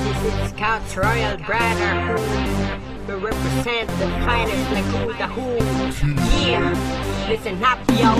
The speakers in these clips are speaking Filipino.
This is Scout's Royal Brotherhood. We represent the finest like who the who. Yeah, listen up yo.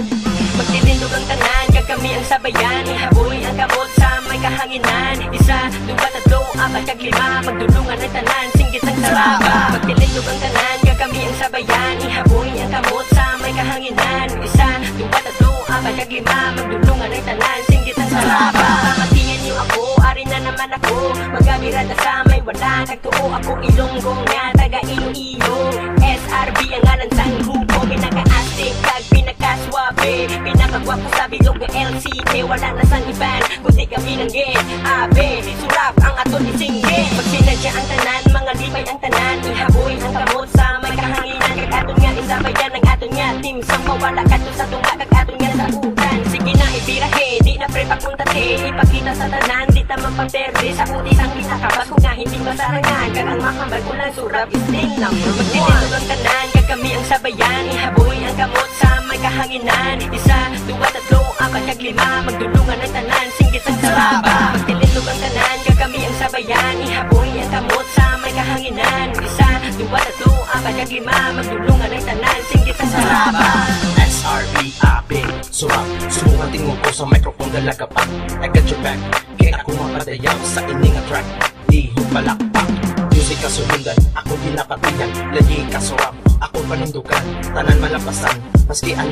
Magtitindog ang tanan, kagami ang sabayan. Ihaboy ang kamot sa may kahanginan. Isa, dua, tatlo, apat, kag lima. Magdulungan ang tanan, singgit ang saraba. Magtitindog ang tanan, kagami ang sabayan. Ihaboy ang kamot sa may kahanginan. Isa, dua, tatlo, apat, kag lima. Magdulungan ang tanan, singgit ang saraba. Pamatingin niyo ako, ari na naman ako. Magabirada sa may wala, nagtuo ako ilonggong nga taga Iloilo. SRB ang ngalan sang grupo, pinaka-astig kag pinaka-swabe. Pinakagwapo sa bilog ng LCK, wala na sang iban, kundi kami ng gen AB, surap ang aton isingge. Pag sinadya ang tanan, mga lipay ang tanan. Ihaboy ang kamot sa may kahanginan. Kag aton nga isabayan ang aton nga team. Sang mawala kato sa tunga, kag aton nga sa utan. Sige na ibirahe, di na pre pakuntate. Ipakita sa tanan, di ta mapaperde. Sa utis ang pinakabas ko nga hindi masarangan. Kag ang makambal ko lang surap is thing number 1. Magtitindog ang tanan, kag kami ang sabayan. Ihaboy ang kamot sa may kahanginan. Isa, dua, tatlo, apat, kag lima. Magdulungan ang tanan, singgit ang saraba. Magtitindog ang tanan, kag kami ang sabayan. Ihaboy ang kamot sa may kahanginan. Isa, dua, tatlo, apat, kag lima. Magdulungan ang tanan, singgit ang saraba. SRB, AB, surap. Sumungan tingog ko sa microphone dalaga pa. I got your back, kaya ako mapadayaw sa ining track. Di palakpak, music kasulundan. Ako ginapatiyan, layi kasurap. Ako panindugan, tanan malampasan. Maski ano